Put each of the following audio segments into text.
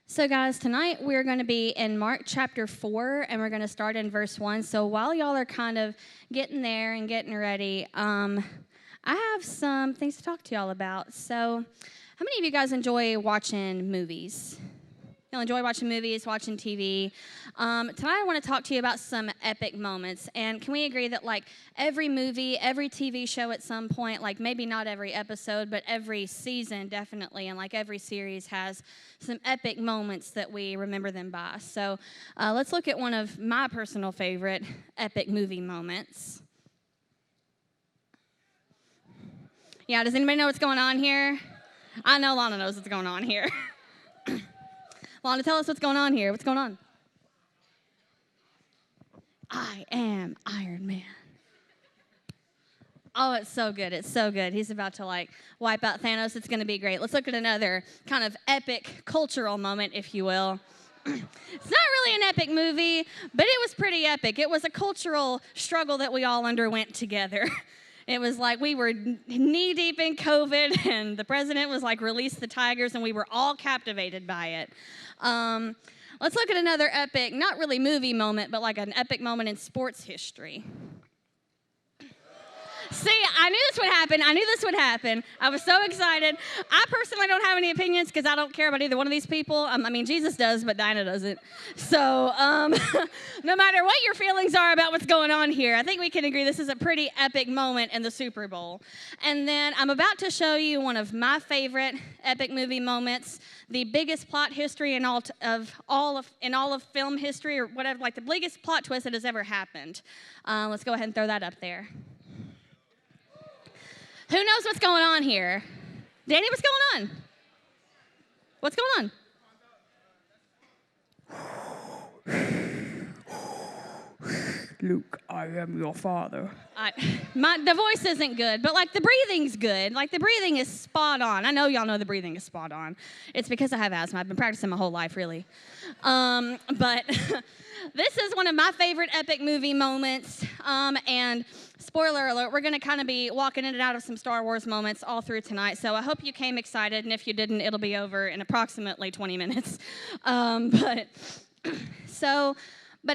So, guys, tonight we're going to be in Mark chapter 4, and we're going to start in verse 1. So, while y'all are kind of getting there and getting ready, I have some things to talk to y'all about. So, how many of you guys enjoy watching movies? Y'all enjoy watching movies, watching TV. Tonight I want to talk to you about some epic moments. And can we agree that, like, every movie, every TV show at some point, like maybe not every episode, but every season definitely, and like every series has some epic moments that we remember them by. So let's look at one of my personal favorite epic movie moments. Yeah, does anybody know what's going on here? I know Lana knows what's going on here. Lana, tell us what's going on here. What's going on? I am Iron Man. Oh, it's so good. It's so good. He's about to, like, wipe out Thanos. It's going to be great. Let's look at another kind of epic cultural moment, if you will. It's not really an epic movie, but it was pretty epic. It was a cultural struggle that we all underwent together. It was like we were knee-deep in COVID, and the president was like, release the tigers, and we were all captivated by it. Let's look at another epic, not really movie moment, but like an epic moment in sports history. See, I knew this would happen. I was so excited. I personally don't have any opinions because I don't care about either one of these people. I mean, Jesus does, but Dinah doesn't. So no matter what your feelings are about what's going on here, I think we can agree this is a pretty epic moment in the Super Bowl. And then I'm about to show you one of my favorite epic movie moments, the biggest plot history in all of film history, or whatever, like the biggest plot twist that has ever happened. Let's go ahead and throw that up there. Who knows what's going on here? Danny, what's going on? What's going on? Luke, I am your father. The voice isn't good, but like the breathing's good. Like the breathing is spot on. I know y'all know the breathing is spot on. It's because I have asthma. I've been practicing my whole life, really. But this is one of my favorite epic movie moments. And spoiler alert, we're going to kind of be walking in and out of some Star Wars moments all through tonight. So I hope you came excited, and if you didn't, it'll be over in approximately 20 minutes. But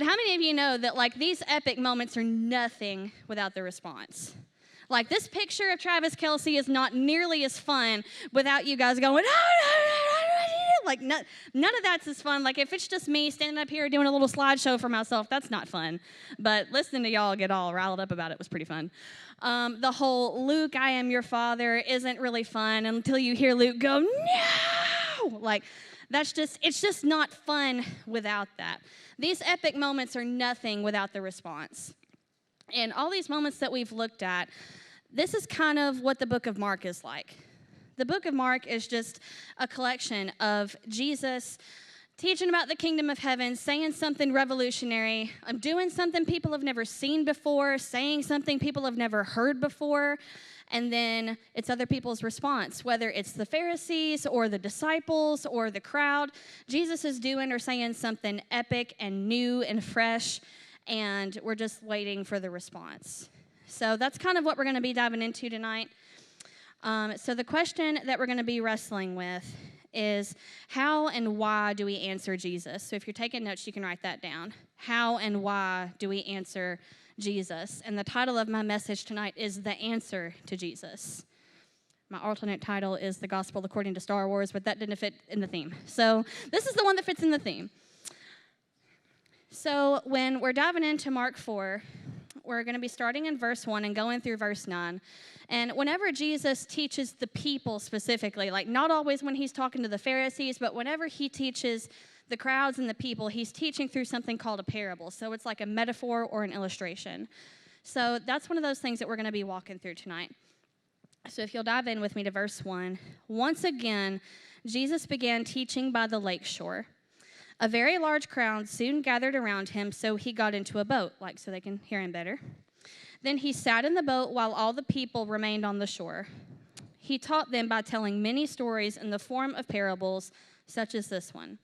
how many of you know that, like, these epic moments are nothing without the response? Like, this picture of Travis Kelce is not nearly as fun without you guys going, like, none of that's as fun. Like, if it's just me standing up here doing a little slideshow for myself, that's not fun. But listening to y'all get all riled up about it was pretty fun. The whole Luke, I am your father isn't really fun until you hear Luke go, no! Like, it's just not fun without that. These epic moments are nothing without the response. And all these moments that we've looked at, this is kind of what the book of Mark is like. The book of Mark is just a collection of Jesus teaching about the kingdom of heaven, saying something revolutionary, doing something people have never seen before, saying something people have never heard before, and then it's other people's response, whether it's the Pharisees or the disciples or the crowd. Jesus is doing or saying something epic and new and fresh, and we're just waiting for the response. So that's kind of what we're going to be diving into tonight. So the question that we're going to be wrestling with is, how and why do we answer Jesus? So if you're taking notes, you can write that down. How and why do we answer Jesus? And the title of my message tonight is The Answer to Jesus. My alternate title is The Gospel According to Star Wars, but that didn't fit in the theme. So this is the one that fits in the theme. So when we're diving into Mark 4, we're going to be starting in verse 1 and going through verse 9. And whenever Jesus teaches the people specifically, like not always when he's talking to the Pharisees, but whenever he teaches the crowds and the people, he's teaching through something called a parable. So it's like a metaphor or an illustration. So that's one of those things that we're going to be walking through tonight. So if you'll dive in with me to verse 1. Once again, Jesus began teaching by the lake shore. A very large crowd soon gathered around him, so he got into a boat, like so they can hear him better. Then he sat in the boat while all the people remained on the shore. He taught them by telling many stories in the form of parables, such as this one.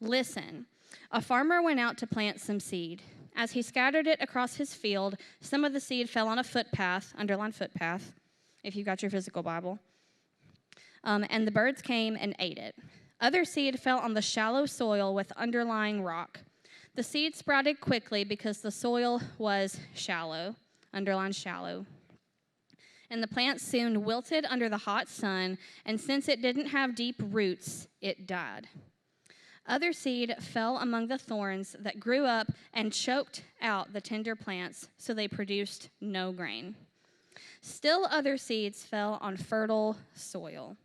Listen, a farmer went out to plant some seed. As he scattered it across his field, some of the seed fell on a footpath, underline footpath, if you've got your physical Bible, and the birds came and ate it. Other seed fell on the shallow soil with underlying rock. The seed sprouted quickly because the soil was shallow, underlined shallow. And the plant soon wilted under the hot sun, and since it didn't have deep roots, it died. Other seed fell among the thorns that grew up and choked out the tender plants, so they produced no grain. Still other seeds fell on fertile soil,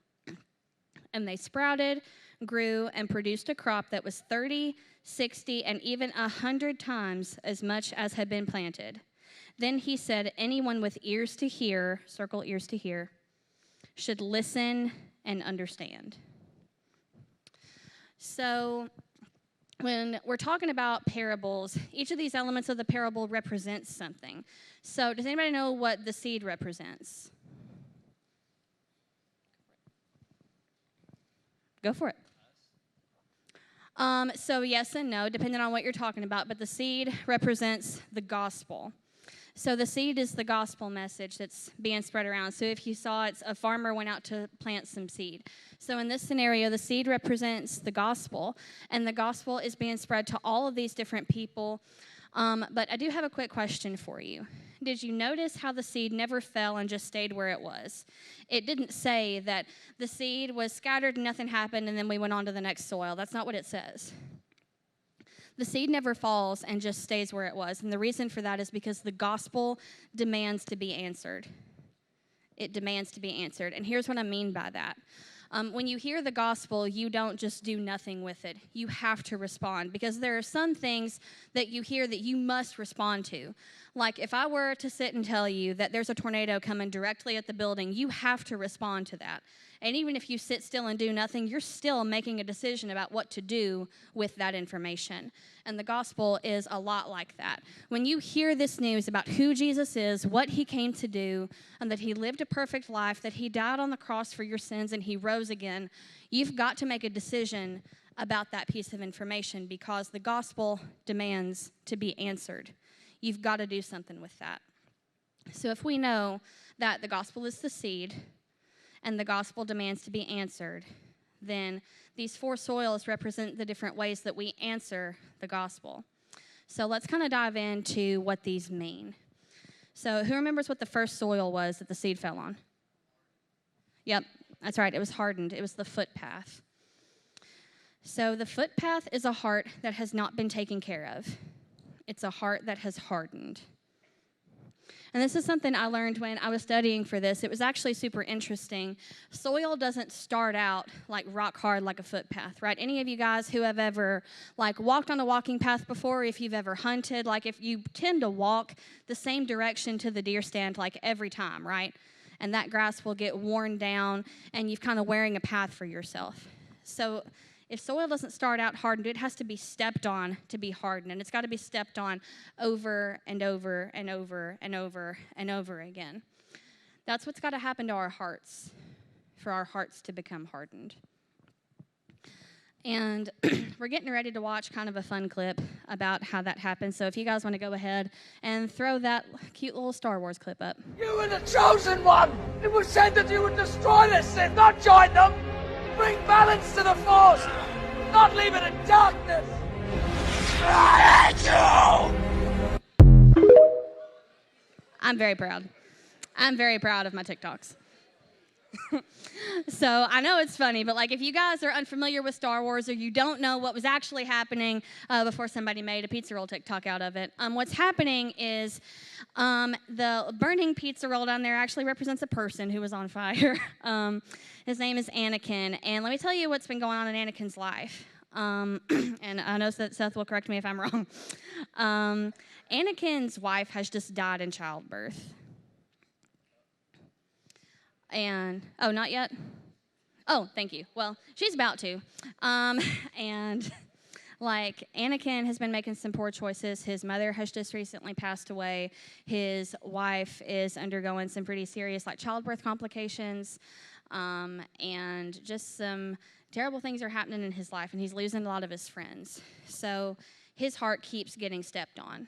and they sprouted, grew, and produced a crop that was 30, 60, and even 100 times as much as had been planted. Then he said, anyone with ears to hear, circle ears to hear, should listen and understand. So when we're talking about parables, each of these elements of the parable represents something. So does anybody know what the seed represents? Go for it. So yes and no, depending on what you're talking about, but the seed represents the gospel. So the seed is the gospel message that's being spread around. So if you saw, it's a farmer went out to plant some seed. So in this scenario, the seed represents the gospel, and the gospel is being spread to all of these different people. But I do have a quick question for you. Did you notice how the seed never fell and just stayed where it was? It didn't say that the seed was scattered and nothing happened and then we went on to the next soil. That's not what it says. The seed never falls and just stays where it was. And the reason for that is because the gospel demands to be answered. It demands to be answered. And here's what I mean by that. When you hear the gospel, you don't just do nothing with it. You have to respond, because there are some things that you hear that you must respond to. Like if I were to sit and tell you that there's a tornado coming directly at the building, you have to respond to that. And even if you sit still and do nothing, you're still making a decision about what to do with that information. And the gospel is a lot like that. When you hear this news about who Jesus is, what he came to do, and that he lived a perfect life, that he died on the cross for your sins and he rose again, you've got to make a decision about that piece of information, because the gospel demands to be answered. You've got to do something with that. So if we know that the gospel is the seed, and the gospel demands to be answered, then these four soils represent the different ways that we answer the gospel. So let's kind of dive into what these mean. So who remembers what the first soil was that the seed fell on? Yep, that's right. It was hardened. It was the footpath. So the footpath is a heart that has not been taken care of. It's a heart that has hardened. And this is something I learned when I was studying for this. It was actually super interesting. Soil doesn't start out like rock hard like a footpath, right? Any of you guys who have ever like walked on a walking path before, if you've ever hunted, like if you tend to walk the same direction to the deer stand like every time, right? And that grass will get worn down and you've kind of wearing a path for yourself. So if soil doesn't start out hardened, it has to be stepped on to be hardened. And it's got to be stepped on over and over and over and over and over again. That's what's got to happen to our hearts for our hearts to become hardened. And we're getting ready to watch kind of a fun clip about how that happens. So if you guys want to go ahead and throw that cute little Star Wars clip up. You were the chosen one! It was said that you would destroy the Sith, not join them! Bring balance to the Force, not leave it in darkness! I hate you! I'm very proud. I'm very proud of my TikToks. So I know it's funny, but like if you guys are unfamiliar with Star Wars or you don't know what was actually happening before somebody made a pizza roll TikTok out of it, what's happening is the burning pizza roll down there actually represents a person who was on fire. His name is Anakin, and let me tell you what's been going on in Anakin's life. And I know that Seth will correct me if I'm wrong. Anakin's wife has just died in childbirth. And, oh, not yet? Oh, thank you. Well, she's about to. And, like, Anakin has been making some poor choices. His mother has just recently passed away. His wife is undergoing some pretty serious, like, childbirth complications. And just some terrible things are happening in his life, and he's losing a lot of his friends. So his heart keeps getting stepped on.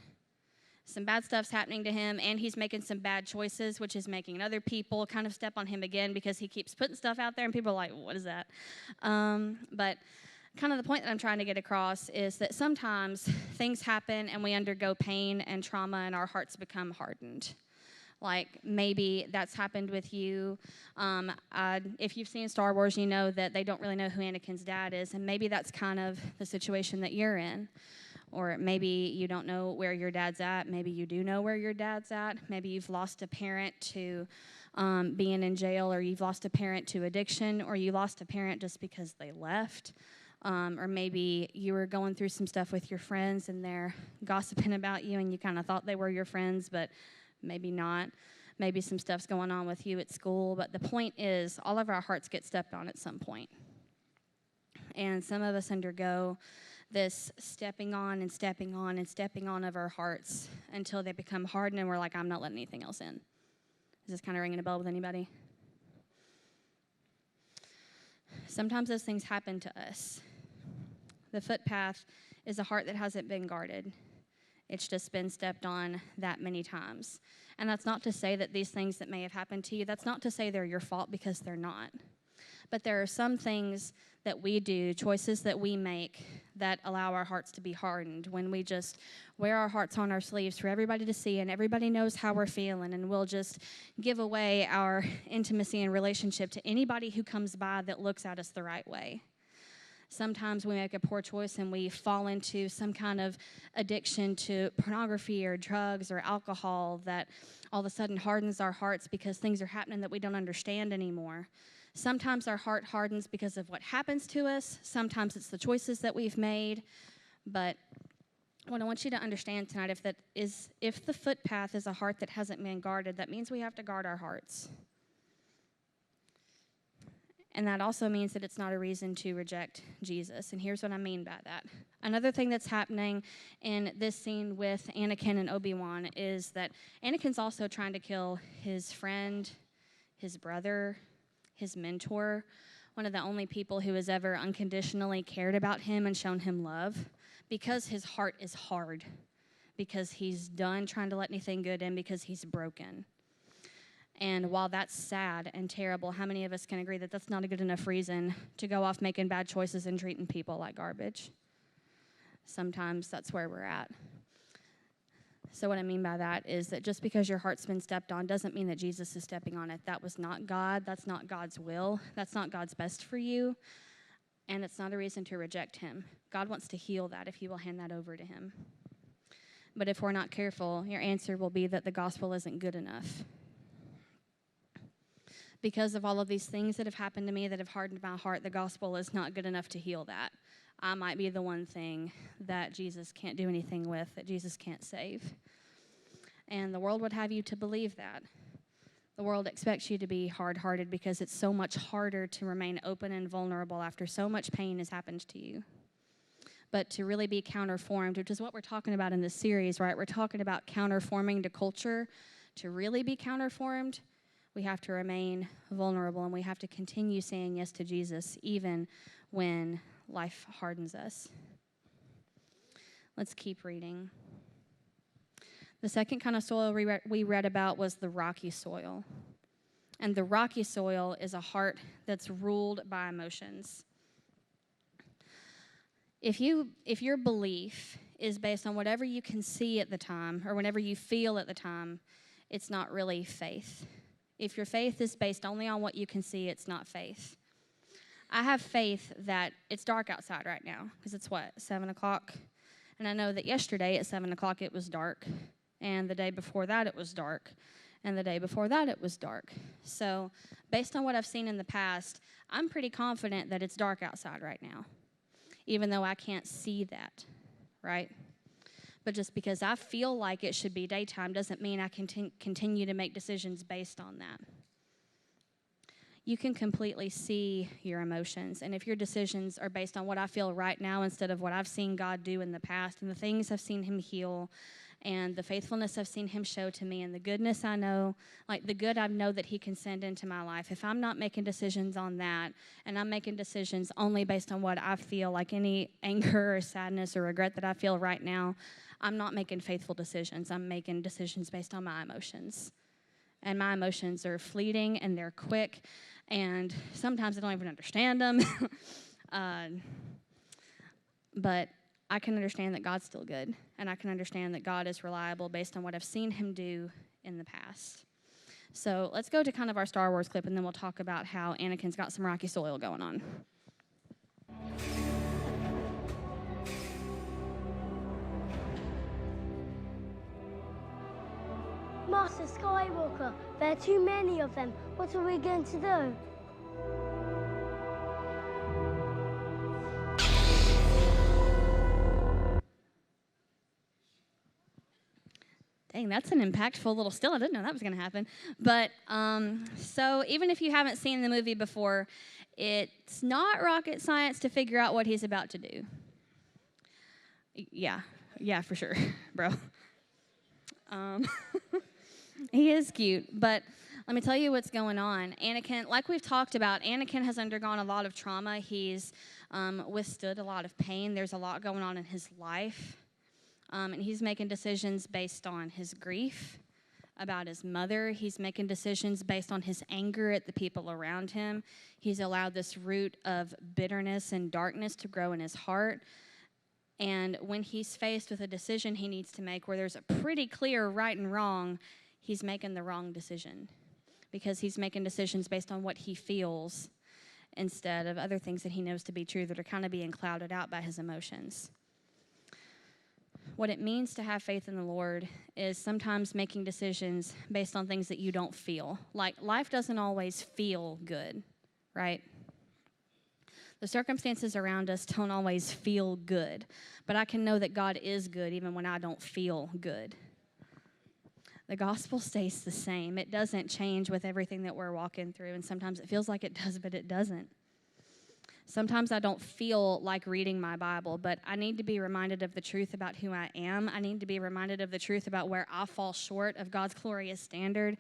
some bad stuff's happening to him, and he's making some bad choices, which is making other people kind of step on him again because he keeps putting stuff out there, and people are like, what is that? But kind of the point that I'm trying to get across is that sometimes things happen and we undergo pain and trauma and our hearts become hardened. Like maybe that's happened with you. If you've seen Star Wars, you know that they don't really know who Anakin's dad is, and maybe that's kind of the situation that you're in. Or maybe you don't know where your dad's at. Maybe you do know where your dad's at. Maybe you've lost a parent to being in jail, or you've lost a parent to addiction, or you lost a parent just because they left. Or maybe you were going through some stuff with your friends and they're gossiping about you and you kind of thought they were your friends, but maybe not. Maybe some stuff's going on with you at school. But the point is, all of our hearts get stepped on at some point. And some of us undergo this stepping on and stepping on and stepping on of our hearts until they become hardened and we're like, I'm not letting anything else in. Is this kind of ringing a bell with anybody? Sometimes those things happen to us. The footpath is a heart that hasn't been guarded. It's just been stepped on that many times. And that's not to say that these things that may have happened to you, that's not to say they're your fault, because they're not. But there are some things that we do, choices that we make, that allow our hearts to be hardened when we just wear our hearts on our sleeves for everybody to see, and everybody knows how we're feeling, and we'll just give away our intimacy and relationship to anybody who comes by that looks at us the right way. Sometimes we make a poor choice and we fall into some kind of addiction to pornography or drugs or alcohol that all of a sudden hardens our hearts because things are happening that we don't understand anymore. Sometimes our heart hardens because of what happens to us. Sometimes it's the choices that we've made. But what I want you to understand tonight, if the footpath is a heart that hasn't been guarded, that means we have to guard our hearts. And that also means that it's not a reason to reject Jesus. And here's what I mean by that. Another thing that's happening in this scene with Anakin and Obi-Wan is that Anakin's also trying to kill his friend, his brother, his mentor, one of the only people who has ever unconditionally cared about him and shown him love, because his heart is hard, because he's done trying to let anything good in, because he's broken. And while that's sad and terrible, how many of us can agree that that's not a good enough reason to go off making bad choices and treating people like garbage? Sometimes that's where we're at. So what I mean by that is that just because your heart's been stepped on doesn't mean that Jesus is stepping on it. That was not God. That's not God's will. That's not God's best for you. And it's not a reason to reject him. God wants to heal that if you will hand that over to him. But if we're not careful, your answer will be that the gospel isn't good enough. Because of all of these things that have happened to me that have hardened my heart, the gospel is not good enough to heal that. I might be the one thing that Jesus can't do anything with, that Jesus can't save. And the world would have you to believe that. The world expects you to be hard-hearted because it's so much harder to remain open and vulnerable after so much pain has happened to you. But to really be counterformed, which is what we're talking about in this series, right? We're talking about counterforming to culture. To really be counterformed, we have to remain vulnerable, and we have to continue saying yes to Jesus even when life hardens us. Let's keep reading. The second kind of soil we read about was the rocky soil. And the rocky soil is a heart that's ruled by emotions. If your belief is based on whatever you can see at the time or whenever you feel at the time, it's not really faith. If your faith is based only on what you can see, it's not faith. I have faith that it's dark outside right now, because it's 7 o'clock? And I know that yesterday at 7 o'clock it was dark, and the day before that it was dark, and the day before that it was dark. So based on what I've seen in the past, I'm pretty confident that it's dark outside right now, even though I can't see that, right? But just because I feel like it should be daytime doesn't mean I can continue to make decisions based on that. You can completely see your emotions. And if your decisions are based on what I feel right now instead of what I've seen God do in the past and the things I've seen him heal and the faithfulness I've seen him show to me and the goodness I know, like the good I know that he can send into my life, if I'm not making decisions on that and I'm making decisions only based on what I feel, like any anger or sadness or regret that I feel right now, I'm not making faithful decisions. I'm making decisions based on my emotions. And my emotions are fleeting and they're quick, and sometimes I don't even understand them. But I can understand that God's still good, and I can understand that God is reliable based on what I've seen him do in the past. So let's go to kind of our Star Wars clip, and then we'll talk about how Anakin's got some rocky soil going on. Master Skywalker, there are too many of them. What are we going to do? Dang, that's an impactful little still. I didn't know that was going to happen. But so even if you haven't seen the movie before, it's not rocket science to figure out what he's about to do. Yeah, for sure, bro. He is cute, but let me tell you what's going on. Anakin, like we've talked about, Anakin has undergone a lot of trauma. He's withstood a lot of pain. There's a lot going on in his life. And he's making decisions based on his grief about his mother. He's making decisions based on his anger at the people around him. He's allowed this root of bitterness and darkness to grow in his heart. And when he's faced with a decision he needs to make where there's a pretty clear right and wrong, he's making the wrong decision because he's making decisions based on what he feels instead of other things that he knows to be true that are kind of being clouded out by his emotions. What it means to have faith in the Lord is sometimes making decisions based on things that you don't feel. Like, life doesn't always feel good, right? The circumstances around us don't always feel good, but I can know that God is good even when I don't feel good. The gospel stays the same. It doesn't change with everything that we're walking through, and sometimes it feels like it does, but it doesn't. Sometimes I don't feel like reading my Bible, but I need to be reminded of the truth about who I am. I need to be reminded of the truth about where I fall short of God's glorious standard.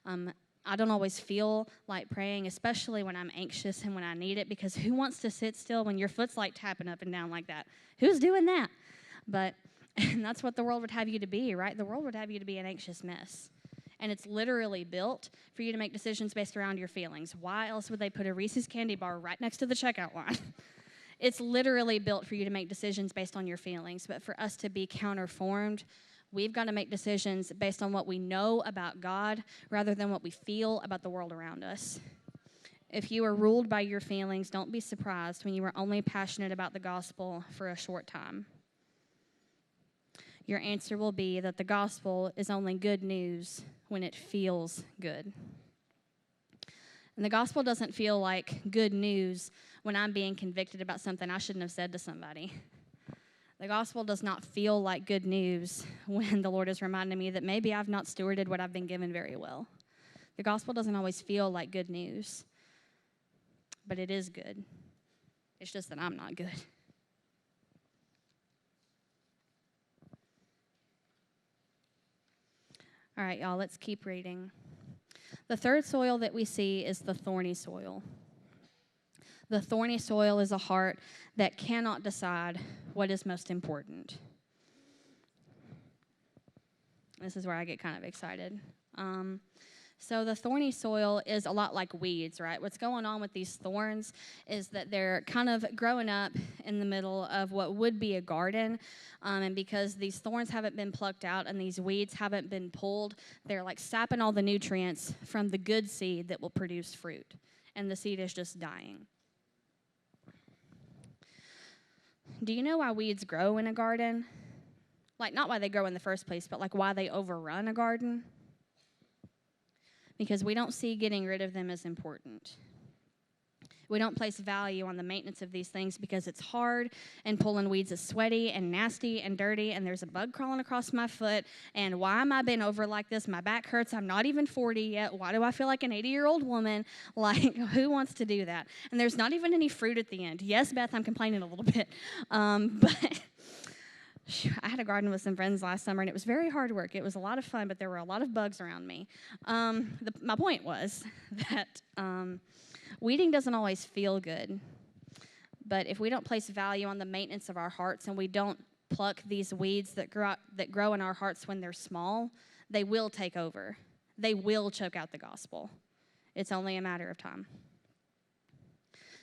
I don't always feel like praying, especially when I'm anxious and when I need it, because who wants to sit still when your foot's like tapping up and down like that? Who's doing that? But and that's what the world would have you to be, right? The world would have you to be an anxious mess. And it's literally built for you to make decisions based around your feelings. Why else would they put a Reese's candy bar right next to the checkout line? It's literally built for you to make decisions based on your feelings. But for us to be counterformed, we've got to make decisions based on what we know about God rather than what we feel about the world around us. If you are ruled by your feelings, don't be surprised when you are only passionate about the gospel for a short time. Your answer will be that the gospel is only good news when it feels good. And the gospel doesn't feel like good news when I'm being convicted about something I shouldn't have said to somebody. The gospel does not feel like good news when the Lord is reminding me that maybe I've not stewarded what I've been given very well. The gospel doesn't always feel like good news, but it is good. It's just that I'm not good. All right, y'all, let's keep reading. The third soil that we see is the thorny soil. The thorny soil is a heart that cannot decide what is most important. This is where I get kind of excited. So the thorny soil is a lot like weeds, right? What's going on with these thorns is that they're kind of growing up in the middle of what would be a garden. And because these thorns haven't been plucked out and these weeds haven't been pulled, they're like sapping all the nutrients from the good seed that will produce fruit. And the seed is just dying. Do you know why weeds grow in a garden? Like, not why they grow in the first place, but like why they overrun a garden? Because we don't see getting rid of them as important. We don't place value on the maintenance of these things because it's hard, and pulling weeds is sweaty and nasty and dirty, and there's a bug crawling across my foot, and why am I bent over like this? My back hurts. I'm not even 40 yet. Why do I feel like an 80-year-old woman? Like, who wants to do that? And there's not even any fruit at the end. Yes, Beth, I'm complaining a little bit. But I had a garden with some friends last summer, and it was very hard work. It was a lot of fun, but there were a lot of bugs around me. My point was that weeding doesn't always feel good, but if we don't place value on the maintenance of our hearts and we don't pluck these weeds that grow in our hearts when they're small, they will take over. They will choke out the gospel. It's only a matter of time.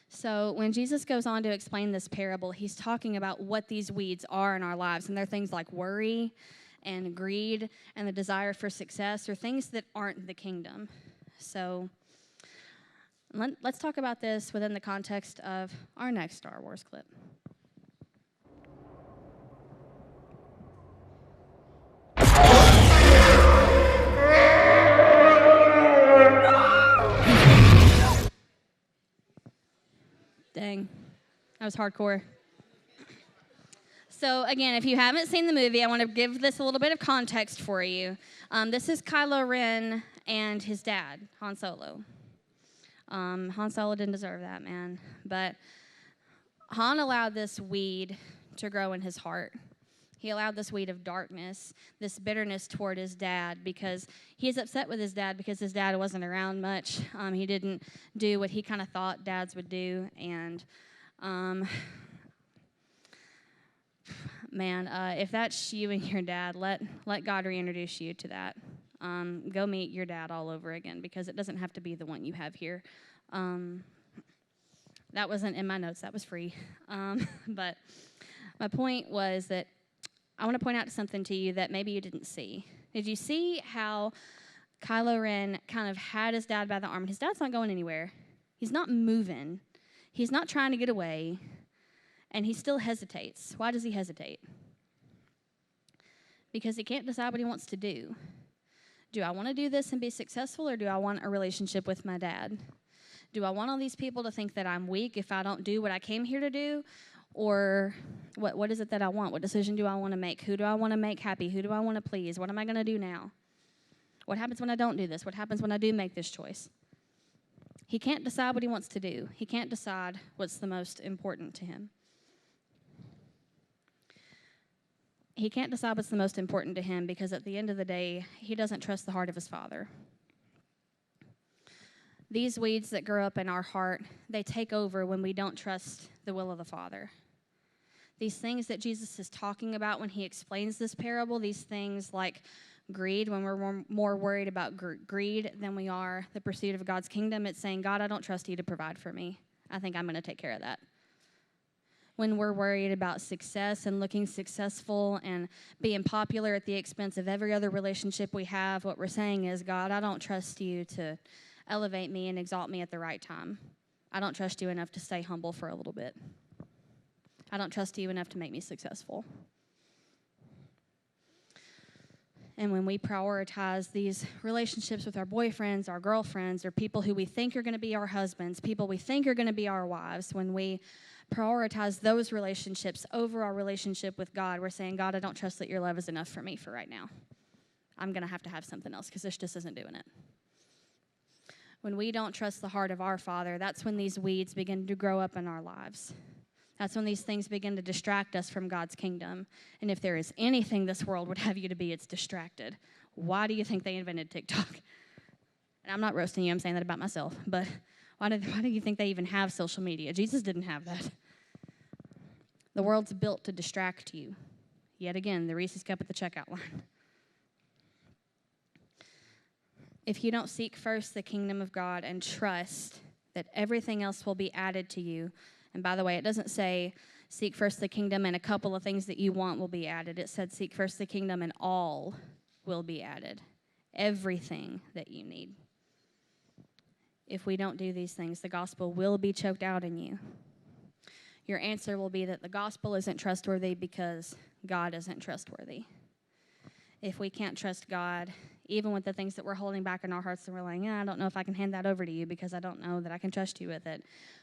So when Jesus goes on to explain this parable, he's talking about what these weeds are in our lives. And they're things like worry and greed and the desire for success, or things that aren't the kingdom. So let's talk about this within the context of our next Star Wars clip. Dang, that was hardcore. So again, if you haven't seen the movie, I want to give this a little bit of context for you. This is Kylo Ren and his dad, Han Solo. Han Solo didn't deserve that, man. But Han allowed this weed to grow in his heart. He allowed this weed of darkness, this bitterness toward his dad, because he's upset with his dad because his dad wasn't around much. He didn't do what he kind of thought dads would do. And, if that's you and your dad, let God reintroduce you to that. Go meet your dad all over again, because it doesn't have to be the one you have here. That wasn't in my notes. That was free. But my point was that I want to point out something to you that maybe you didn't see. Did you see how Kylo Ren kind of had his dad by the arm? His dad's not going anywhere. He's not moving. He's not trying to get away. And he still hesitates. Why does he hesitate? Because he can't decide what he wants to do. Do I want to do this and be successful, or do I want a relationship with my dad? Do I want all these people to think that I'm weak if I don't do what I came here to do? Or what is it that I want? What decision do I want to make? Who do I want to make happy? Who do I want to please? What am I going to do now? What happens when I don't do this? What happens when I do make this choice? He can't decide what he wants to do. He can't decide what's the most important to him. He can't decide what's the most important to him because at the end of the day, he doesn't trust the heart of his Father. These weeds that grow up in our heart, they take over when we don't trust the will of the Father. These things that Jesus is talking about when he explains this parable, these things like greed, when we're more worried about greed than we are the pursuit of God's kingdom, it's saying, God, I don't trust you to provide for me. I think I'm going to take care of that. When we're worried about success and looking successful and being popular at the expense of every other relationship we have, what we're saying is, God, I don't trust you to elevate me and exalt me at the right time. I don't trust you enough to stay humble for a little bit. I don't trust you enough to make me successful. And when we prioritize these relationships with our boyfriends, our girlfriends, or people who we think are going to be our husbands, people we think are going to be our wives, when we prioritize those relationships over our relationship with God, we're saying, God, I don't trust that your love is enough for me for right now. I'm going to have something else because this just isn't doing it. When we don't trust the heart of our Father, that's when these weeds begin to grow up in our lives. That's when these things begin to distract us from God's kingdom. And if there is anything this world would have you to be, it's distracted. Why do you think they invented TikTok? And I'm not roasting you, I'm saying that about myself. But why do you think they even have social media? Jesus didn't have that. The world's built to distract you. Yet again, the Reese's cup at the checkout line. If you don't seek first the kingdom of God and trust that everything else will be added to you, and by the way, it doesn't say seek first the kingdom and a couple of things that you want will be added. It said seek first the kingdom and all will be added. Everything that you need. If we don't do these things, the gospel will be choked out in you. Your answer will be that the gospel isn't trustworthy because God isn't trustworthy. If we can't trust God, even with the things that we're holding back in our hearts, and we're like, I don't know if I can hand that over to you because I don't know that I can trust you with it.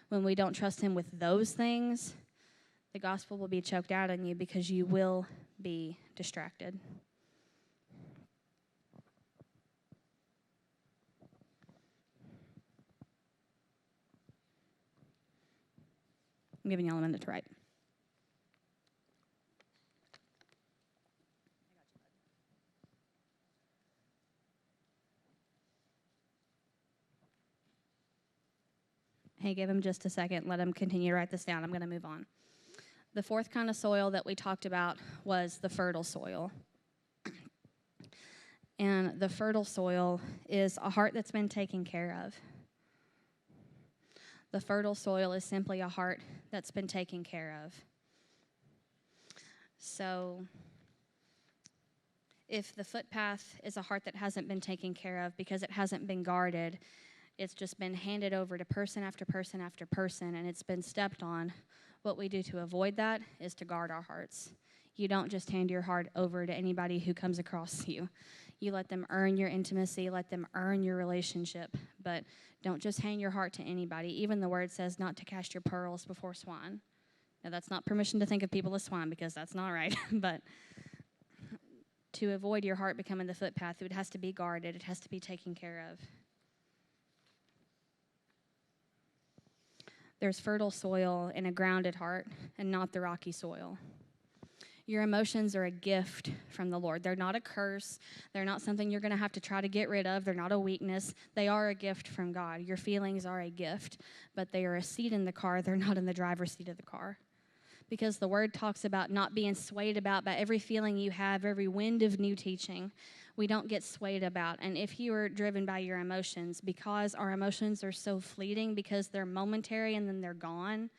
When we don't trust him with those things, the gospel will be choked out on you because you will be distracted. I'm giving y'all a minute to write. Hey, give him just a second. Let him continue to write this down. I'm going to move on. The fourth kind of soil that we talked about was the fertile soil. And the fertile soil is a heart that's been taken care of. The fertile soil is simply a heart that's been taken care of. So if the footpath is a heart that hasn't been taken care of because it hasn't been guarded, it's just been handed over to person after person after person, and it's been stepped on, what we do to avoid that is to guard our hearts. You don't just hand your heart over to anybody who comes across you. You let them earn your intimacy, let them earn your relationship, but don't just hand your heart to anybody. Even the word says not to cast your pearls before swine. Now, that's not permission to think of people as swine, because that's not right, but to avoid your heart becoming the footpath, it has to be guarded, it has to be taken care of. There's fertile soil in a grounded heart and not the rocky soil. Your emotions are a gift from the Lord. They're not a curse. They're not something you're going to have to try to get rid of. They're not a weakness. They are a gift from God. Your feelings are a gift, but they are a seat in the car. They're not in the driver's seat of the car. Because the word talks about not being swayed about by every feeling you have, every wind of new teaching. We don't get swayed about. And if you are driven by your emotions, because our emotions are so fleeting, because they're momentary and then they're gone,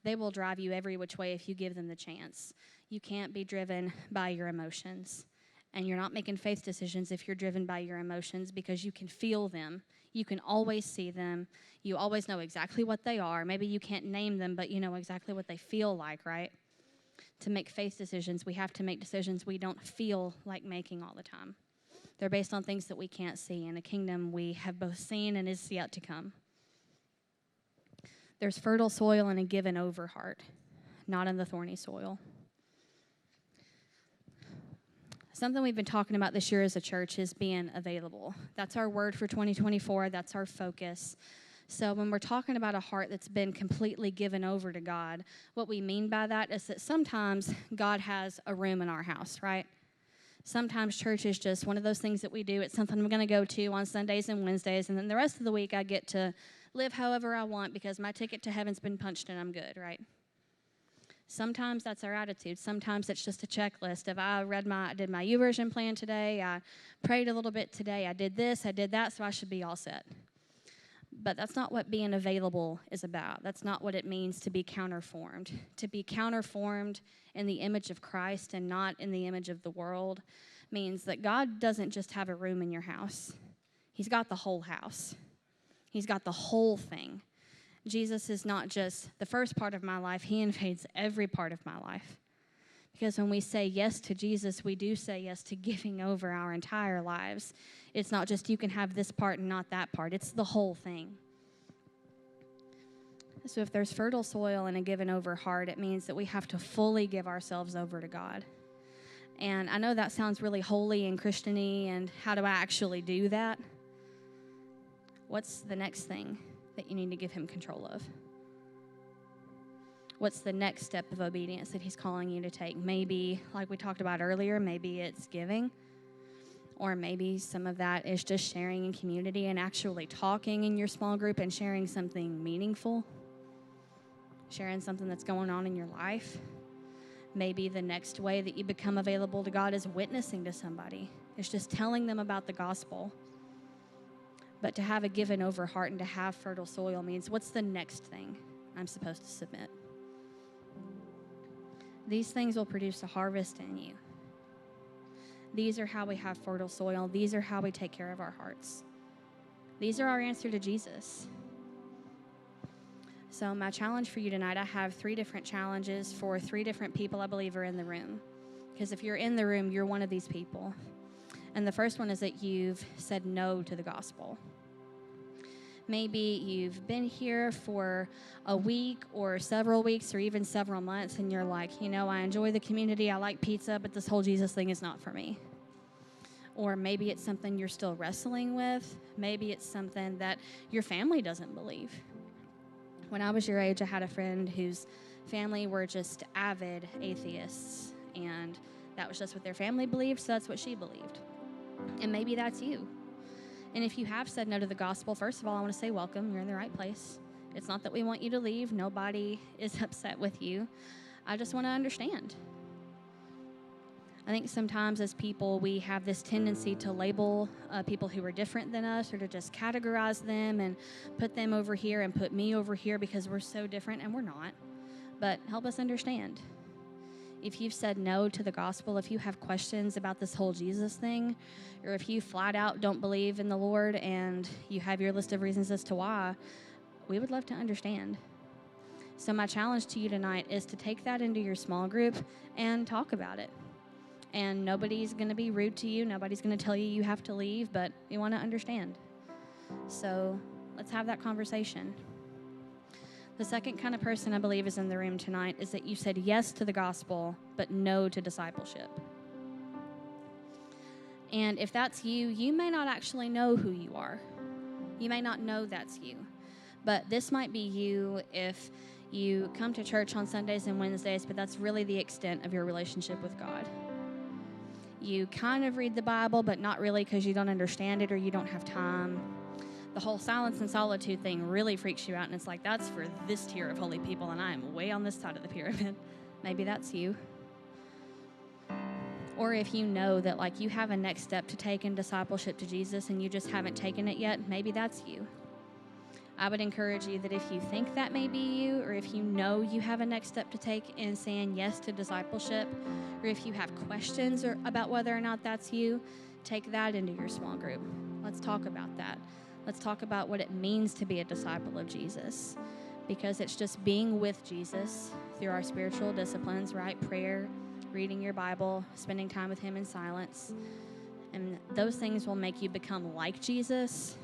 they will drive you every which way if you give them the chance. You can't be driven by your emotions. And you're not making faith decisions if you're driven by your emotions, because you can feel them. You can always see them. You always know exactly what they are. Maybe you can't name them, but you know exactly what they feel like, right? To make faith decisions, we have to make decisions we don't feel like making all the time. They're based on things that we can't see. In a kingdom we have both seen and is yet to come. There's fertile soil in a given over heart, not in the thorny soil. Something we've been talking about this year as a church is being available. That's our word for 2024. That's our focus. So when we're talking about a heart that's been completely given over to God, what we mean by that is that sometimes God has a room in our house, right? Sometimes church is just one of those things that we do. It's something I'm going to go to on Sundays and Wednesdays, and then the rest of the week I get to live however I want because my ticket to heaven's been punched and I'm good, right? Sometimes that's our attitude. Sometimes it's just a checklist. If I did my YouVersion plan today, I prayed a little bit today, I did this, I did that, so I should be all set. But that's not what being available is about. That's not what it means to be counterformed. To be counterformed in the image of Christ and not in the image of the world means that God doesn't just have a room in your house. He's got the whole house. He's got the whole thing. Jesus is not just the first part of my life. He invades every part of my life. Because when we say yes to Jesus, we do say yes to giving over our entire lives. It's not just you can have this part and not that part. It's the whole thing. So if there's fertile soil in a given over heart, it means that we have to fully give ourselves over to God. And I know that sounds really holy and Christian-y, and how do I actually do that? What's the next thing that you need to give him control of? What's the next step of obedience that he's calling you to take? Maybe, like we talked about earlier, maybe it's giving. Or maybe some of that is just sharing in community and actually talking in your small group and sharing something meaningful. Sharing something that's going on in your life. Maybe the next way that you become available to God is witnessing to somebody. It's just telling them about the gospel. But to have a given over heart and to have fertile soil means, what's the next thing I'm supposed to submit? These things will produce a harvest in you. These are how we have fertile soil. These are how we take care of our hearts. These are our answer to Jesus. So my challenge for you tonight, I have 3 different challenges for 3 different people I believe are in the room. Because if you're in the room, you're one of these people. And the first one is that you've said no to the gospel. Maybe you've been here for a week or several weeks or even several months, and you're like, I enjoy the community, I like pizza, but this whole Jesus thing is not for me. Or maybe it's something you're still wrestling with. Maybe it's something that your family doesn't believe. When I was your age, I had a friend whose family were just avid atheists, and that was just what their family believed, so that's what she believed. And maybe that's you. And if you have said no to the gospel, first of all, I want to say welcome. You're in the right place. It's not that we want you to leave. Nobody is upset with you. I just want to understand. I think sometimes as people, we have this tendency to label people who are different than us, or to just categorize them and put them over here and put me over here because we're so different, and we're not. But help us understand. If you've said no to the gospel, if you have questions about this whole Jesus thing, or if you flat out don't believe in the Lord and you have your list of reasons as to why, we would love to understand. So my challenge to you tonight is to take that into your small group and talk about it. And nobody's going to be rude to you. Nobody's going to tell you you have to leave, but we want to understand. So let's have that conversation. The second kind of person I believe is in the room tonight is that you said yes to the gospel, but no to discipleship. And if that's you, you may not actually know who you are. You may not know that's you. But this might be you if you come to church on Sundays and Wednesdays, but that's really the extent of your relationship with God. You kind of read the Bible, but not really because you don't understand it or you don't have time. The whole silence and solitude thing really freaks you out, and it's like, that's for this tier of holy people, and I am way on this side of the pyramid. Maybe that's you. Or if you know that like you have a next step to take in discipleship to Jesus and you just haven't taken it yet, maybe that's you. I would encourage you that if you think that may be you, or if you know you have a next step to take in saying yes to discipleship, or if you have questions about whether or not that's you, take that into your small group. Let's talk about that. Let's talk about what it means to be a disciple of Jesus, because it's just being with Jesus through our spiritual disciplines, right? Prayer, reading your Bible, spending time with him in silence. And those things will make you become like Jesus.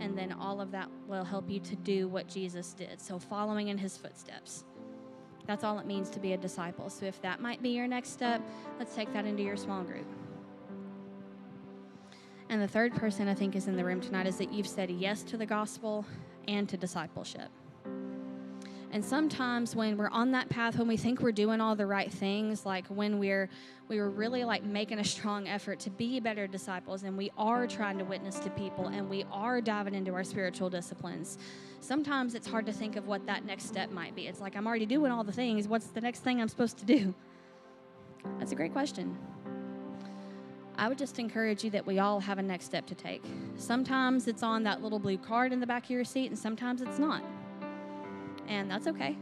And then all of that will help you to do what Jesus did. So following in his footsteps. That's all it means to be a disciple. So if that might be your next step, let's take that into your small group. And the third person I think is in the room tonight is that you've said yes to the gospel and to discipleship. And sometimes when we're on that path, when we think we're doing all the right things, like when we were really like making a strong effort to be better disciples, and we are trying to witness to people, and we are diving into our spiritual disciplines, sometimes it's hard to think of what that next step might be. It's like, I'm already doing all the things. What's the next thing I'm supposed to do? That's a great question. I would just encourage you that we all have a next step to take. Sometimes it's on that little blue card in the back of your seat, and sometimes it's not. And that's okay.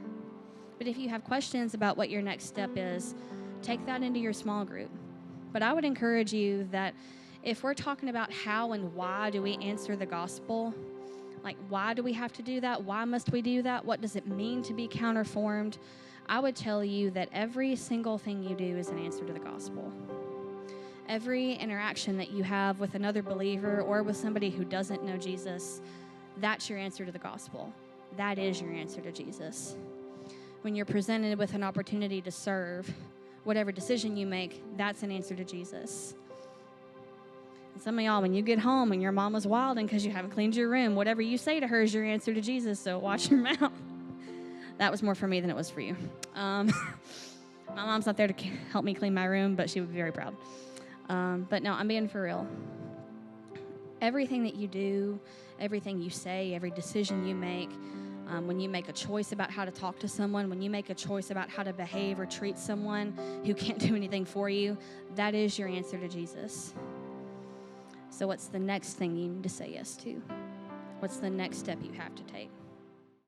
But if you have questions about what your next step is, take that into your small group. But I would encourage you that if we're talking about how and why do we answer the gospel, like why do we have to do that? Why must we do that? What does it mean to be counterformed? I would tell you that every single thing you do is an answer to the gospel. Every interaction that you have with another believer or with somebody who doesn't know Jesus, that's your answer to the gospel. That is your answer to Jesus. When you're presented with an opportunity to serve, whatever decision you make, that's an answer to Jesus. And some of y'all, when you get home and your mom was wilding because you haven't cleaned your room, whatever you say to her is your answer to Jesus, so watch your mouth. That was more for me than it was for you. My mom's not there to help me clean my room, but she would be very proud. But no, I'm being for real. Everything that you do, everything you say, every decision you make, when you make a choice about how to talk to someone, when you make a choice about how to behave or treat someone who can't do anything for you, that is your answer to Jesus. So what's the next thing you need to say yes to? What's the next step you have to take?